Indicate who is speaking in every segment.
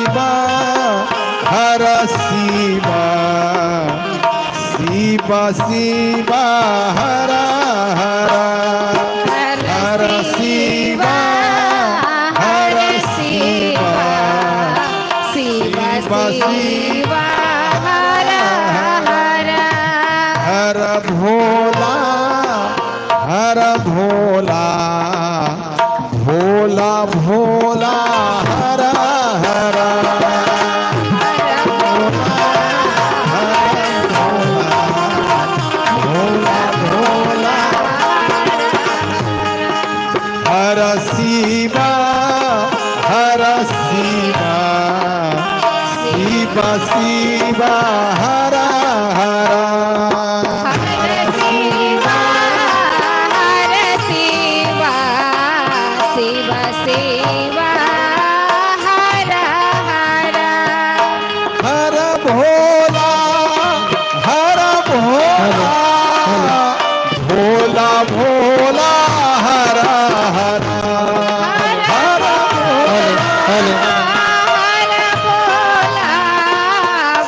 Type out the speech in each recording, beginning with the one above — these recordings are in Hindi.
Speaker 1: शिवा हर शिवा शिवा शिवा हर हर हर शिवा हर शिवा शिवा शिवा हर हर हर भोला हर भोला भोला भोला हर हर हर शिवा हर शिवा शिवा शिवा हर हर
Speaker 2: हर शिवा हर शिवा शिवा शिवा हर हर
Speaker 1: हर भोला हर भोला भोला भोला हर हर हर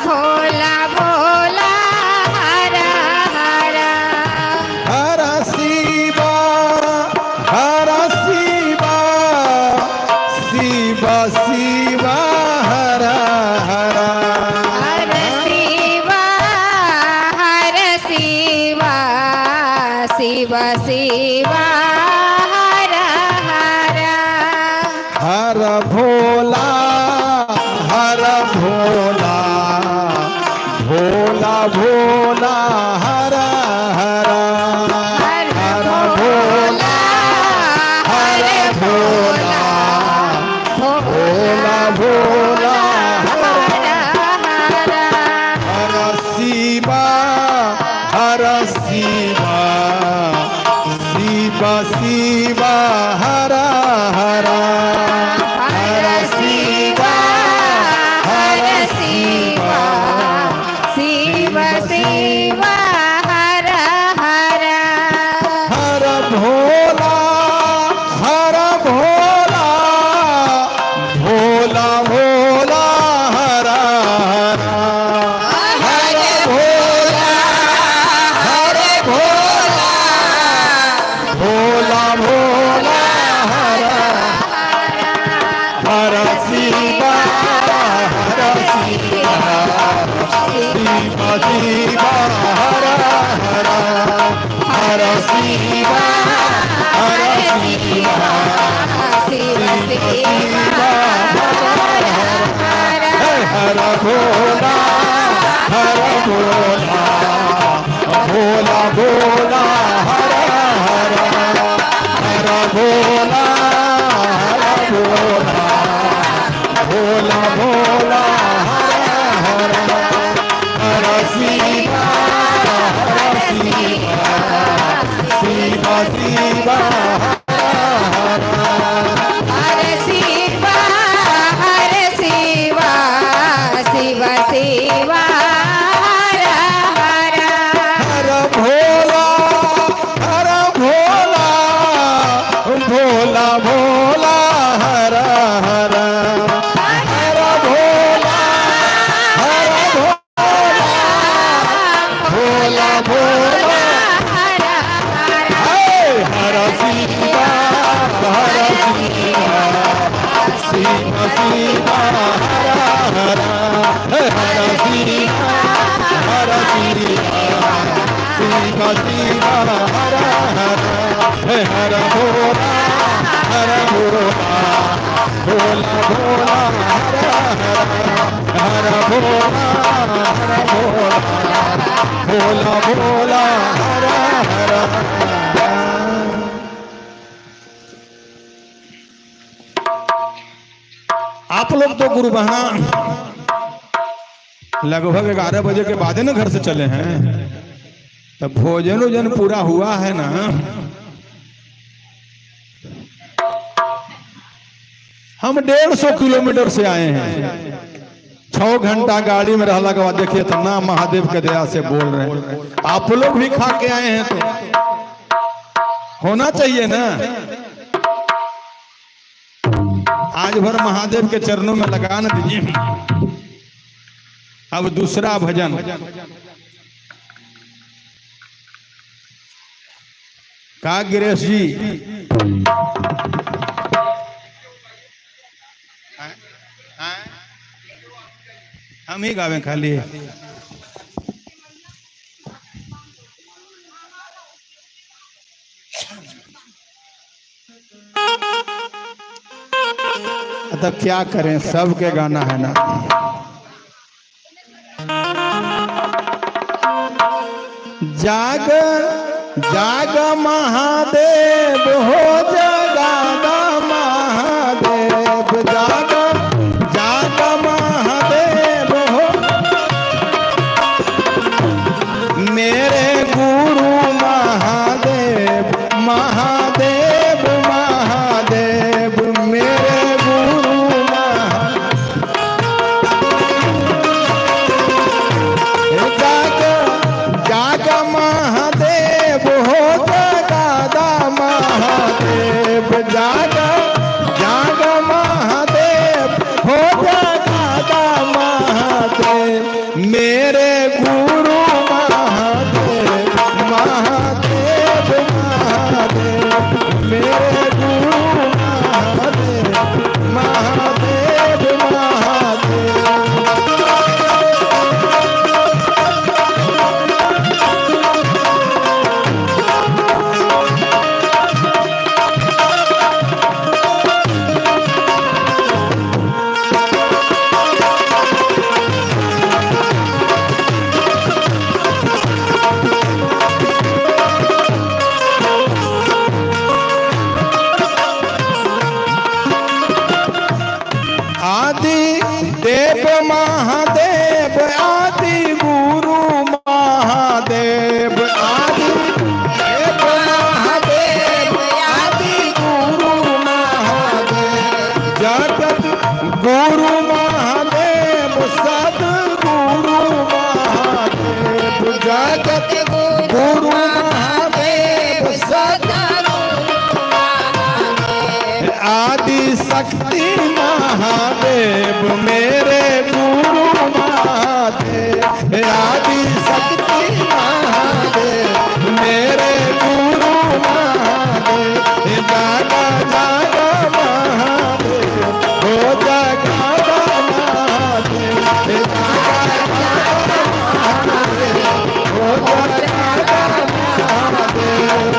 Speaker 2: भोला भोला हर हर
Speaker 1: हर शिवा हर शिवा शिवा शिवा हर हर
Speaker 2: हर शिवा हर शिवा शिवा शिवा हर हर
Speaker 1: हर भोला हर भोला भोला भोला हर हर हर भोला हर भोला भोला भोला हर शिवा हर शिवा शिवा शिवा हर हर हर शिवा हर शिवा
Speaker 2: शिवा शिवा हर हर
Speaker 1: हर भोला हर भोला भोला भोला हर हर हर भोला हर भोला भोला भोला हर हर शिवा हर शिवा शिवा शिवा हर हर हर शिवा हर शिवा
Speaker 2: शिवा
Speaker 1: शिवा हर भोला हर भोला भोला भोला हर हर हर भोला हर भोला भोला भोला हर हर हर शिवा हर शिवा शिवा शिवा हर
Speaker 2: हर शिवा हर शिवा शिवा शिवा हर हर
Speaker 1: हर भोला हर भोला भोला भोला हर हर हर भोला हर भोला भोला भोला
Speaker 2: हर हर
Speaker 1: हर शिवा हर शिवा शिवा शिवा हर हर हर शिवा हर शिवा शिवा शिवा हर हर हर भोला हर भोला भोला भोला हर हर हर भोला हर भोला भोला भोला हर हर आप लोग तो गुरु बहना लगभग 11 बजे के बाद ना घर से चले हैं, तब भोजन वोजन पूरा हुआ है ना? हम 150 किलोमीटर से आए हैं, 6 घंटा गाड़ी में रहला के बाद देखिए इतना महादेव के दया से बोल रहे हैं। आप लोग भी खा के आए हैं तो होना चाहिए ना। आज भर महादेव के चरणों में लगा न दीजिए। अब दूसरा भजन। का गिरीश जी हम ही गावे खाली। तो क्या करें, सबके गाना है ना। जाग जाग महादेव हो जगादा महादेव, जाग जाग महादेव हो मेरे गुरु महादेव, महादेव महादेव मेरे गुरु जाग जाग महादेव हो जगादा महादेव, जाग जाग महादेव हो जगादा महादेव मेरे गुरु महादेव, महादेव महादेव मेरे गुरु महादेव, महादेव महादेव। आदि देव महादेव, आदि गुरु महादेव, आदि देव महादेव, आदि गुरु महादेव, जगत गुरु महादेव, सदगुरु महादेव, जगत गुरु महादेव, आदि शक्ति महादेव मेरे गुरु महादेव, आदि शक्ति महादेव मेरे गुरु महादेव, जागा जागा महादेव हो जगादा महादेव, जागा जागा महादेव हो जगादा महादेव।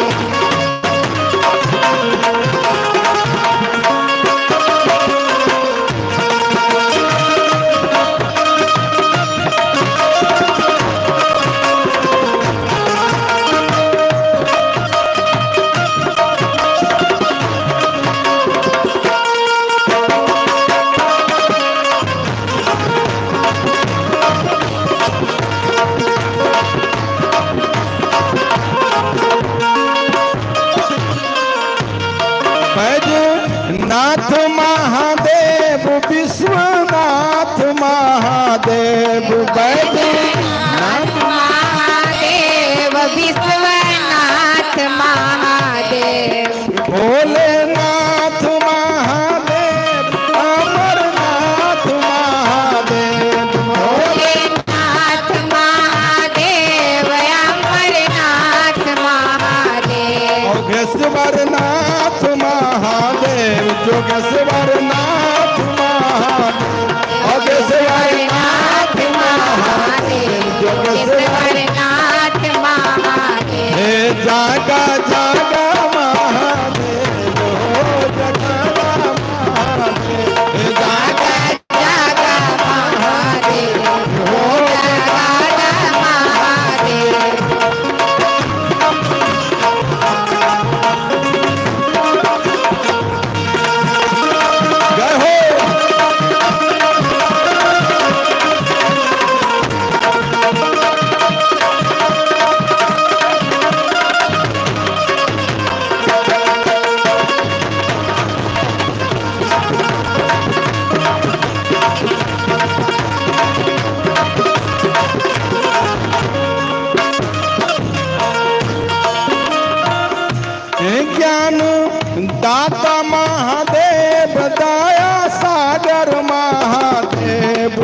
Speaker 1: नाथ महादेव, विश्वनाथ महादेव,
Speaker 2: नाथ महादेव, विश्वनाथ महादेव,
Speaker 1: भोलेनाथ महादेव, अमरनाथ महादेव,
Speaker 2: भोलेनाथ महादेव, अमरनाथ महादेव,
Speaker 1: योगेश्वरनाथ महादेव, जोगेश्वरनाथ महादेव, योगेश्वरनाथ महादेव,
Speaker 2: जोगेश्वरनाथ महादेव,
Speaker 1: हे जागा जागा महादेव हो जगादा महादेव, हे जागा
Speaker 2: जागा महादेव हो जगादा महादेव।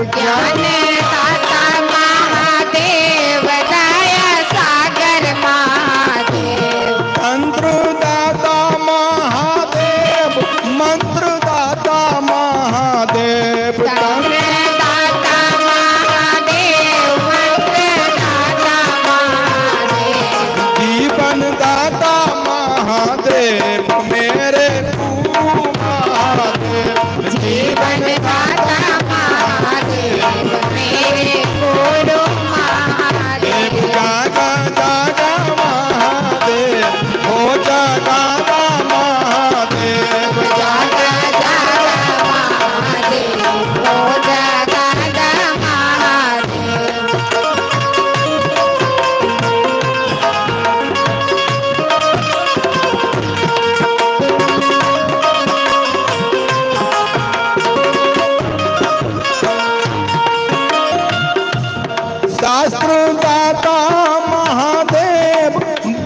Speaker 2: ज्ञान दाता महादेव दया सागर महादेव
Speaker 1: तंत्र दाता महादेव मंत्र दाता महादेव
Speaker 2: तंत्र दाता महादेव मंत्र दाता महादेव
Speaker 1: जीवन दाता महादेव मेरे गुरु महादेव
Speaker 2: जीवन दाता महादेव मेरे गुरु महादेव
Speaker 1: जागा जागा महादेव हो जागा महादेव
Speaker 2: जागा जागा महादेव हो जागा जागा महादेव
Speaker 1: शास्त्र दाता महादेव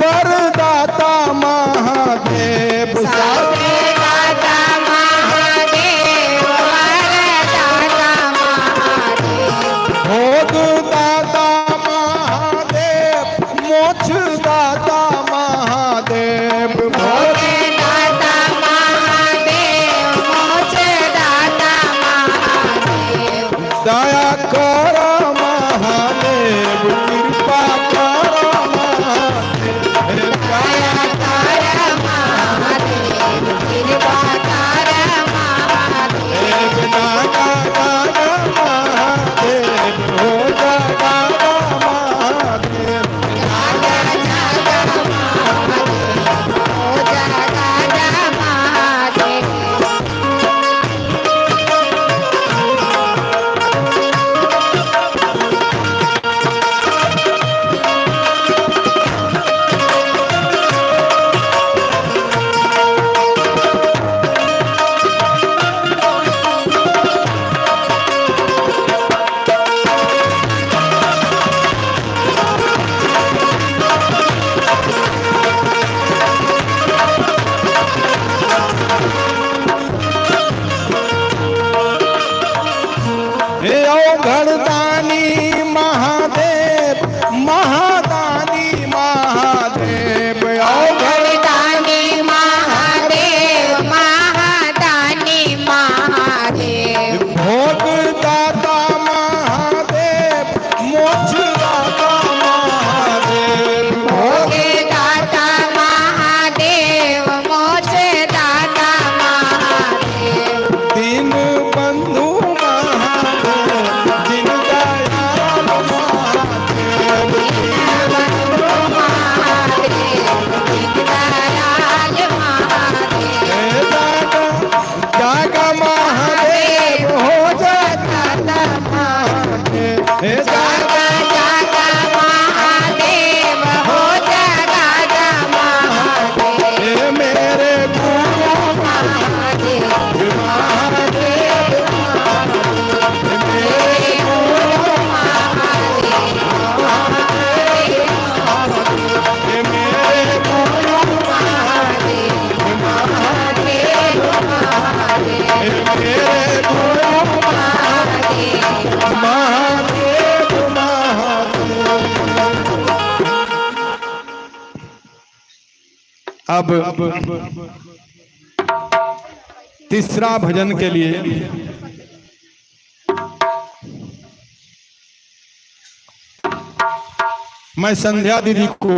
Speaker 1: वरदाता महादेव
Speaker 2: शास्त्र दाता महादेव वरदाता महादेव
Speaker 1: भोग दाता महादेव मोक्ष दाता महादेव
Speaker 2: भोग दाता महादेव मोक्ष दाता महादेव
Speaker 1: दया कर महादेव कृपा कर महादेव
Speaker 2: दया कर महादेव कृपा कर महादेव
Speaker 1: जागा जागा महादेव हो जागा महादेव
Speaker 2: जागा जागा महादेव हो जागा जागा महादेव
Speaker 1: हे औघड़दानी महादेव महादानी महादेव
Speaker 2: औघड़दानी महादेव महादानी महादेव
Speaker 1: भोग दाता महादेव मोक्ष दाता महादेव
Speaker 2: भोग दाता महादेव मोक्ष दाता महादेव
Speaker 1: दीन बंधु महादेव जिन दयाल महादेव
Speaker 2: दीनबंधु महादेव दीनदयाल महादेव
Speaker 1: हे जागा जागा महादेव हो जागा महादेव हे जागा
Speaker 2: जागा जागा महादेव हो जागा जागा महादेव
Speaker 1: हे मेरे गुरु
Speaker 2: महादेव
Speaker 1: महादेव
Speaker 2: मेरे गुरु महादेव
Speaker 1: हे मेरे गुरु
Speaker 2: महादेव महादेव महादेव
Speaker 1: हे मेरे गुरु
Speaker 2: महादेव
Speaker 1: महादेव महादेव अब तीसरा भजन के लिए मैं संध्या दीदी को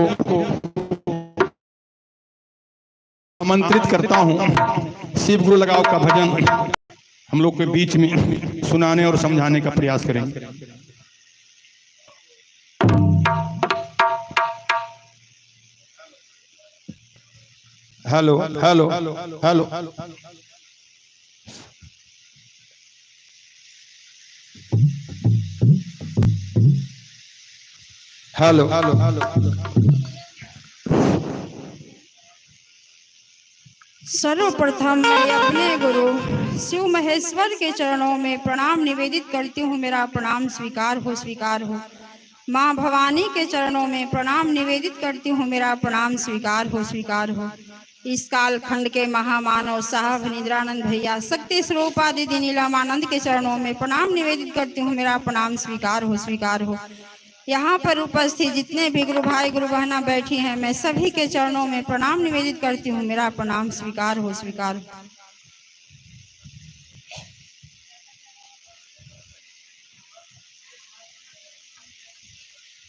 Speaker 1: आमंत्रित करता हूं। शिव गुरु लगाओ का भजन हम लोग के बीच में सुनाने और समझाने का प्रयास करेंगे। हेलो हेलो हेलो हेलो
Speaker 3: सर्वप्रथम मैं अपने गुरु शिव महेश्वर के चरणों में प्रणाम निवेदित करती हूँ। मेरा प्रणाम स्वीकार हो, स्वीकार हो। माँ भवानी के चरणों में प्रणाम निवेदित करती हूँ। मेरा प्रणाम स्वीकार हो, स्वीकार हो। इस काल खंड के महामानव साहब निद्रानंद भैया, शक्ति स्वरूप आदि नीलमानंद के चरणों में प्रणाम निवेदित करती हूँ। मेरा प्रणाम स्वीकार हो, स्वीकार हो। यहाँ पर उपस्थित जितने भी गुरु भाई गुरु बहना बैठी हैं, मैं सभी के चरणों में प्रणाम निवेदित करती हूँ। मेरा प्रणाम स्वीकार हो, स्वीकार हो।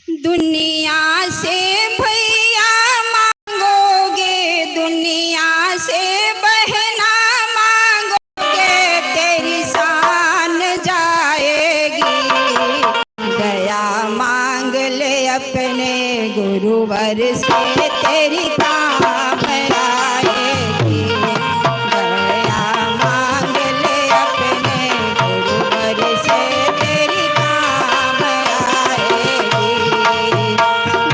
Speaker 3: दुनिया से भैया मांगोगे, दुनिया से बहना मांगोगे, तेरी शान जाएगी। दया मांग ले अपने गुरुवर से, तेरी काम आएगी। दया मांग ले अपने गुरुवर से, तेरी काम आएगी।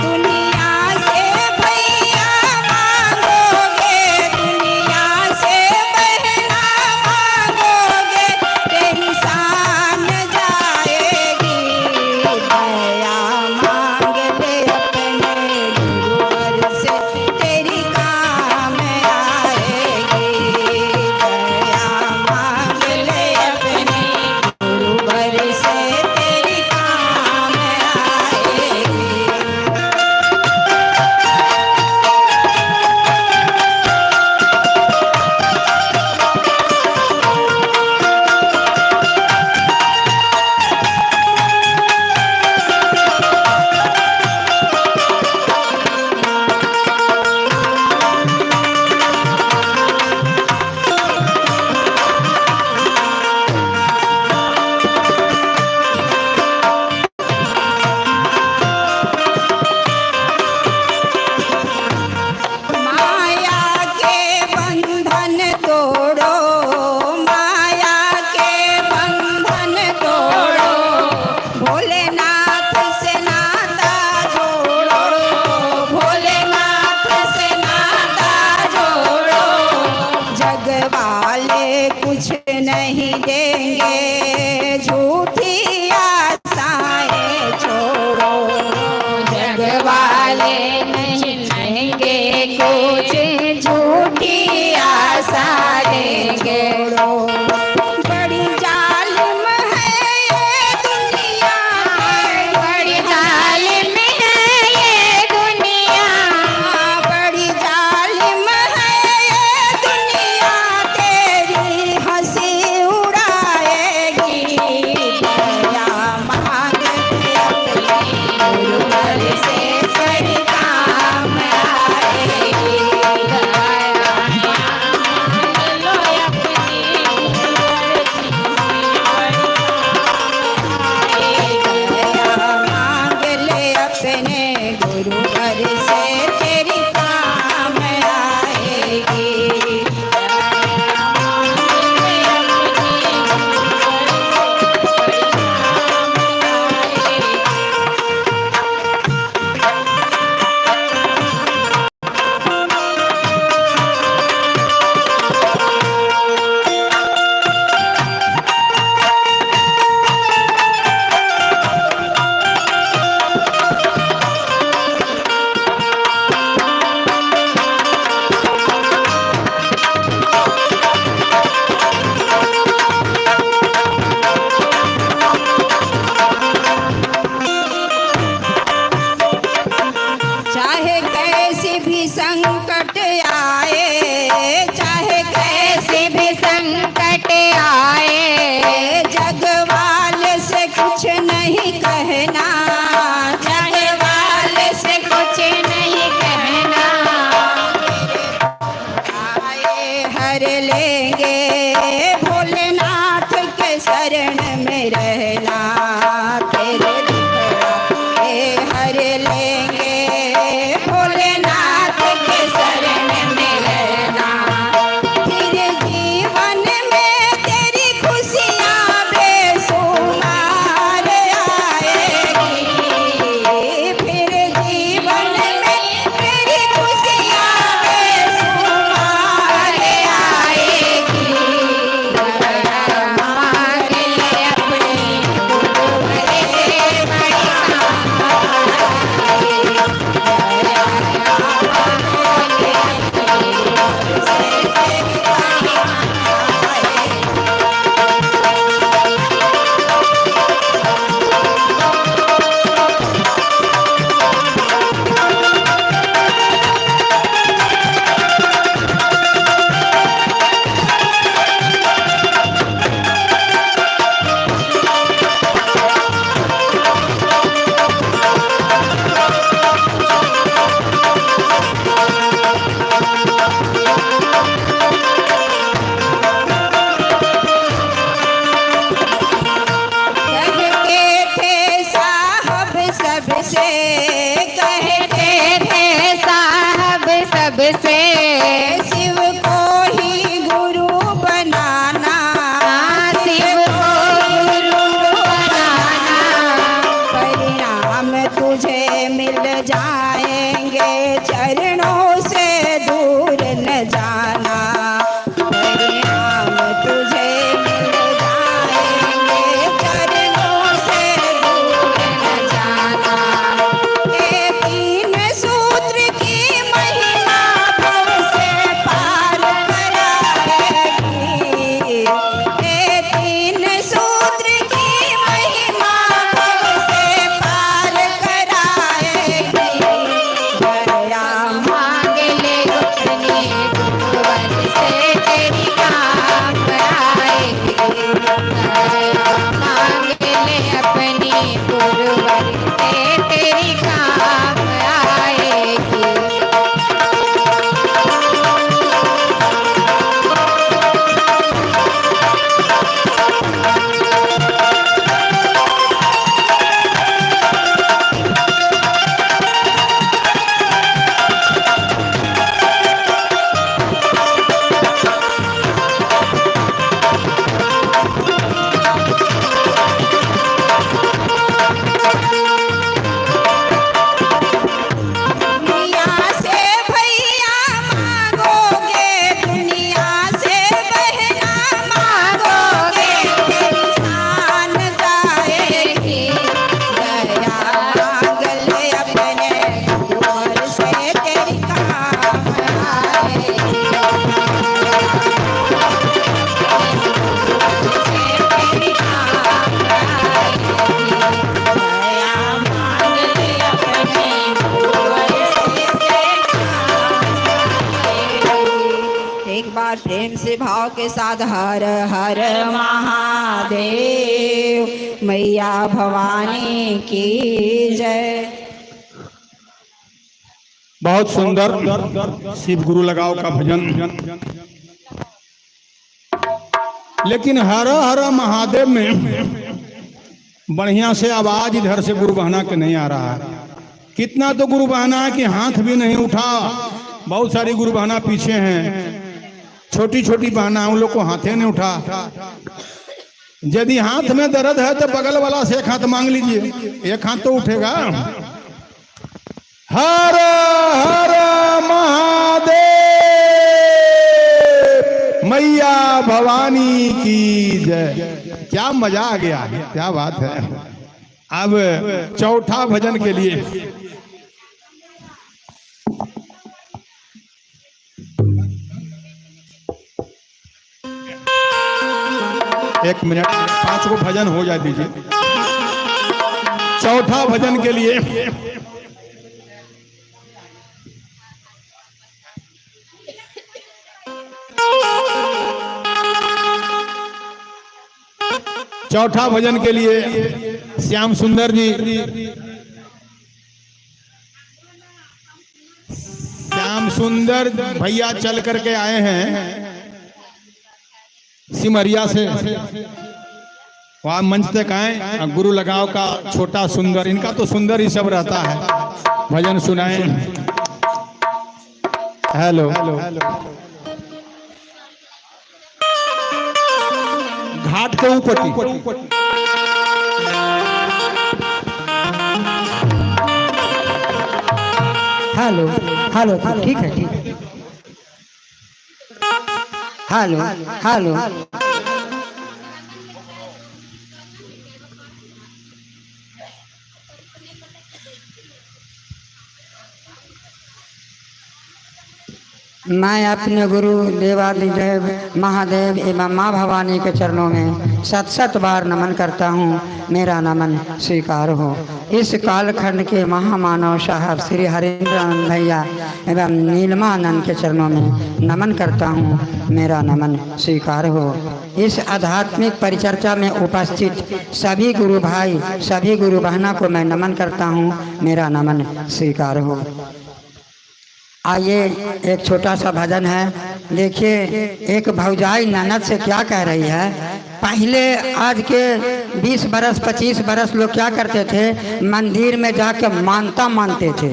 Speaker 3: दुनिया से भैया मांगोगे, दुनिया से बहना मांगोगे, तेरी शान जाएगी। दया मांग ले अपने गुरुवर से, तेरी काम आएगी। दया मांग ले अपने गुरुवर से, तेरी काम आएगी। माया के बंधन तोड़ो, माया के बंधन तोड़ो, भोलेनाथ से नाता जोड़ो, भोलेनाथ से नाता जोड़ो। जग वाले कुछ नहीं देंगे, झूठी आशाएं छोड़ो। जग वाले नहीं देंगे कुछ, झूठी आशा देंगे। बड़ी जालिम है ये दुनिया, बड़ी जालिम है ये दुनिया, बड़ी जालिम है ये दुनिया, तेरी हंसी उड़ाएगी। दया मांग ले अपने गुरुवर से, तेरी काम आएगी। दया मांग ले अपने गुरुवर से, तेरी काम आएगी। चाहे कैसी भी संकट आए, चाहे कैसी भी संकट आए, जग वाले से कुछ नहीं कहना, जग वाले से कुछ नहीं कहना। आए हर लेंगे, भोलेनाथ के शरण में रहना, तेरे दुखड़े हर लेंगे, भोलेनाथ के शरण में रहना। फिर जीवन में तेरी खुशियाँ बेशुमार आएगी। फिर जीवन में तेरी खुशियाँ बेशुमार आएगी। दया मांग ले अपने गुरुवर से, के साथ हर हर महादेव, मैया भवानी की जय।
Speaker 1: बहुत सुंदर शिव गुरु लगाओ का भजन। लेकिन हर हर महादेव में बढ़िया से आवाज इधर से गुरु बहना के नहीं आ रहा है। कितना तो गुरु बहना है कि हाथ भी नहीं उठा। बहुत सारी गुरु बहना पीछे हैं, छोटी छोटी बहना, उन लोग को हाथे नहीं उठा। यदि हाथ में दर्द है तो बगल वाला से एक हाथ मांग लीजिए, एक हाथ तो उठेगा। हर हर महादेव, मैया भवानी की जय। क्या मजा आ गया, क्या बात है। अब चौथा भजन के लिए एक मिनट, 5 को भजन हो जाए दीजिए। चौथा भजन के लिए श्याम सुंदर जी, श्याम सुंदर भैया चल करके आए हैं सिमरिया से। वहां मंच तक आए। गुरु लगाओ का छोटा सुंदर, इनका तो सुंदर ही सब रहता है। भजन सुनाए। हेलो, घाट के ऊपर
Speaker 4: हेलो हेलो, ठीक है, ठीक है। हेलो हेलो, मैं अपने गुरु देवादिदेव महादेव एवं माँ भवानी के चरणों में 7 बार नमन करता हूँ। मेरा नमन स्वीकार हो। इस कालखंड के महामानव साहब श्री हरेंद्रानंद भैया एवं नीलमानंद के चरणों में नमन करता हूँ। मेरा नमन स्वीकार हो। इस आध्यात्मिक परिचर्चा में उपस्थित सभी गुरु भाई, सभी गुरु बहना को मैं नमन करता हूँ। मेरा नमन स्वीकार हो। आइए एक छोटा सा भजन है। देखिए, एक भौजाई ननद से क्या कह रही है। पहले आज के 20 बरस 25 बरस लोग क्या करते थे, मंदिर में जाकर मानता मानते थे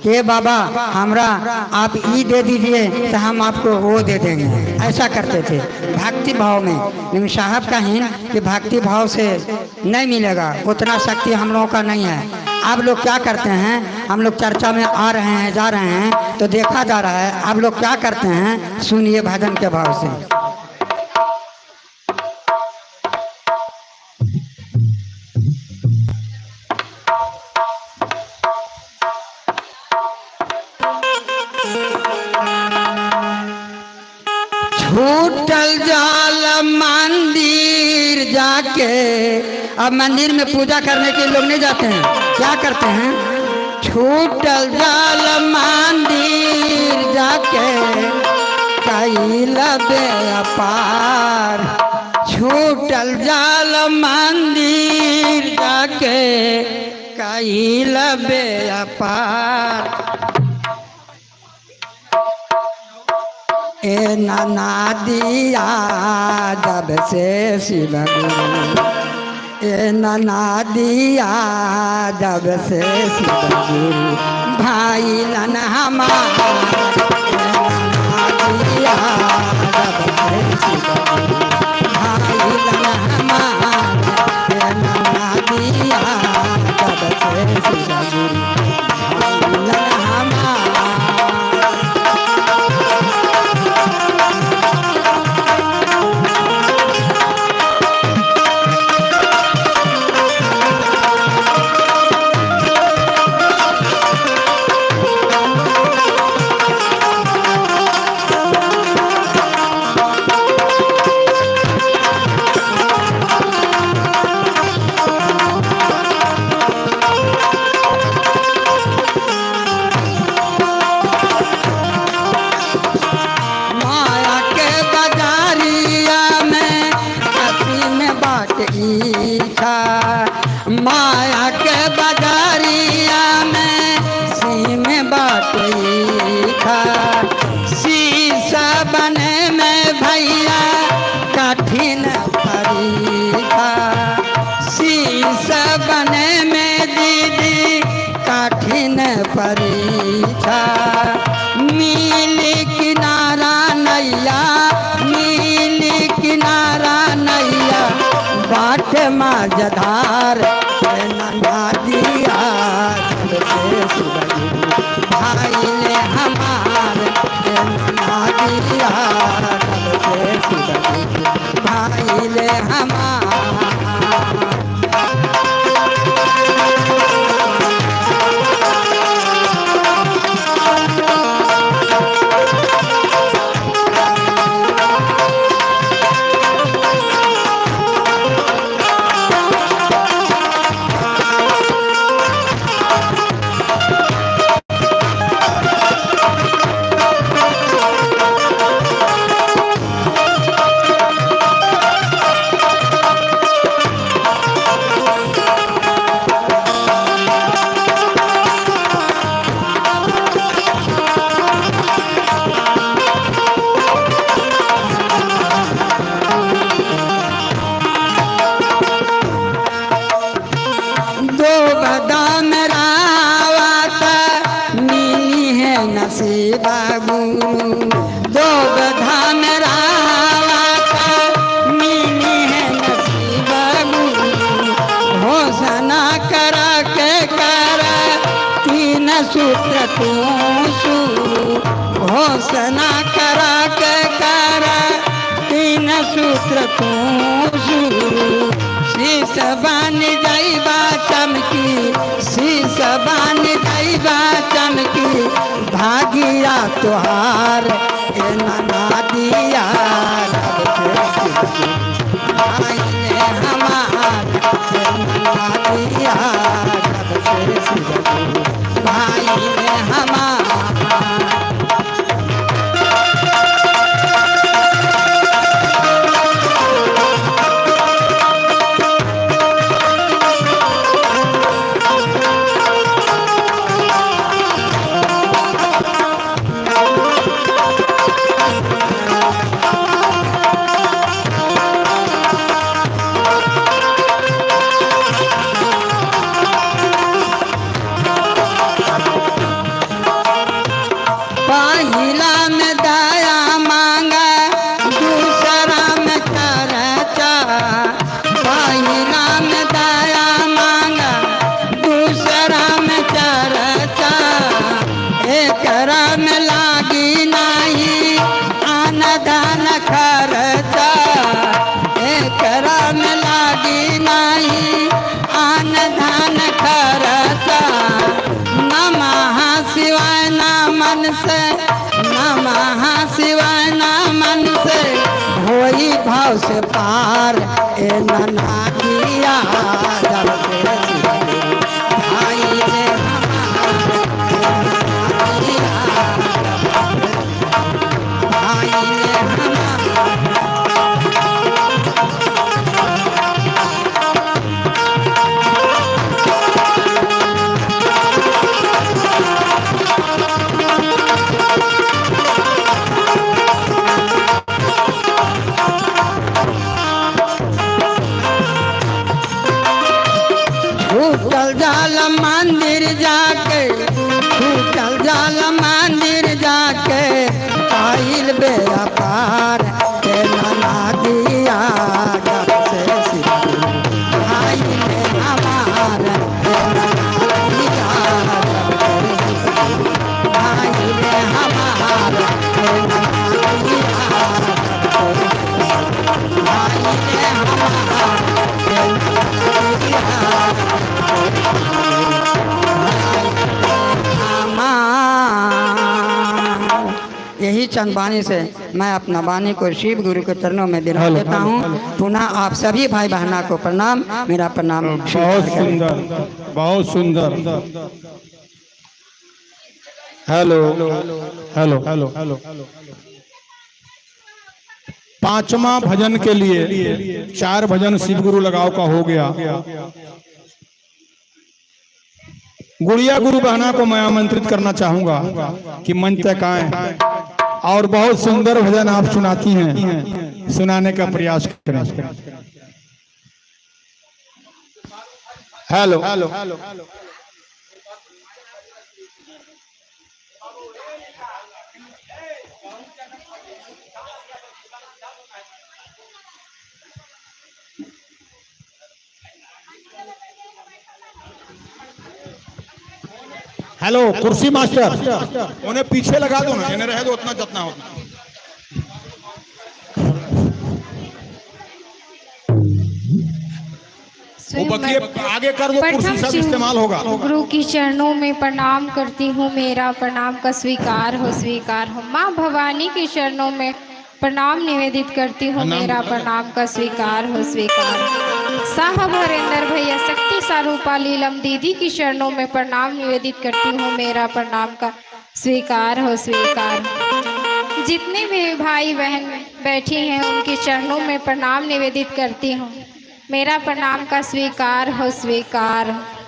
Speaker 4: कि बाबा हमरा आप ये दे दीजिए तो हम आपको वो दे देंगे। ऐसा करते थे भक्ति भाव में। लेकिन साहब कहें कि भक्ति भाव से नहीं मिलेगा, उतना शक्ति हम लोगों का नहीं है। आप लोग क्या करते हैं, हम लोग चर्चा में आ रहे हैं, जा रहे हैं तो देखा जा रहा है आप लोग क्या करते हैं। सुनिए भजन के भाव से। छूटल जाल मंदिर जाके, अब मंदिर में पूजा करने के लोग नहीं जाते हैं, क्या करते हैं। छूटल जाल मंदिर जाके कैल व्यापार। छूटल जाल मंदिर जाके कैल व्यापार। ए नाना दिया जब से शिव गुरु, ए नाना दिया जब से शिव गुरु भाई लन हमारा। दिया जब से शिव गुरु भाई लन हमारा। ए नाना दिया जब से शिव गुरु भाई लन हमारा। माया के बाजारिया में सीम बाटी खा शीशा बने में भैया कठिन परीक्षा शीशा बने में दीदी कठिन परीक्षा मिली किनारा नैया मिली किनारा नैया बाट माझधार नन्हा दिया भाई ने हमार नन्हा दिया भाई ने हमार बाबू दो गधा मेरा मिली है नसीब बाबू घोषणा करा के कर तीन सूत्र तू घोषणा करा के कर तीन सूत्र तू शीश बन जाइबा चमकी शीश बन जाइबा चमकी भागिया तुहार ए नन्हा दिया भाई ने हमार नन्हा दिया भाई ने हमार पहिला में दया मांगा दूसरा में चर्चा पहिला में दया मांगा दूसरा में चर्चा एकरा में लागी नहीं आन धन खर्चा एकरा में लागी नहीं आन धन खर्चा नमः शिवाय मन से नमः शिवाय मन से होई भाव से पार ए नन्हा दिया भाई ने भाई ने छूटल जाल मंदिर जाके छूटल जाल मंदिर जाके आइल बेअपार के नन्हा दिया जब से भाई ने हमार भाई ने हमार भाई ने यही चंद वाणी से मैं अपना वाणी को शिव गुरु के चरणों में विराम देता हूँ। पुनः आप सभी भाई बहना को प्रणाम। मेरा प्रणाम।
Speaker 1: बहुत सुंदर, बहुत सुंदर। Hello hello hello hello. पांचवा भजन के लिए 4 भजन शिव गुरु लगाव का हो गया। गुड़िया गुरु बहना को मैं आमंत्रित करना चाहूंगा कि मंच तक आए और बहुत सुंदर भजन आप सुनाती हैं, सुनाने का प्रयास करें। हेलो हेलो कुर्सी मास्टर, उन्हें पीछे लगा दो ना, इन्हें रह दो उतना जितना होता। वो बकिए आगे कर दो, कुर्सी सब इस्तेमाल होगा।
Speaker 3: गुरु की चरणों में प्रणाम करती हूँ, मेरा प्रणाम का स्वीकार हो, स्वीकार हो। माँ भवानी के चरणों में प्रणाम निवेदित करती हूँ, मेरा प्रणाम का स्वीकार हो, स्वीकार हो। साहब हरेंद्र भैया शक्ति स्वरूपा लीलम दीदी की चरणों में प्रणाम निवेदित करती हूँ, मेरा प्रणाम का स्वीकार हो, स्वीकार हो। जितने भी भाई बहन बैठी हैं उनके चरणों में प्रणाम निवेदित करती हूँ, मेरा प्रणाम का स्वीकार हो, स्वीकार हो।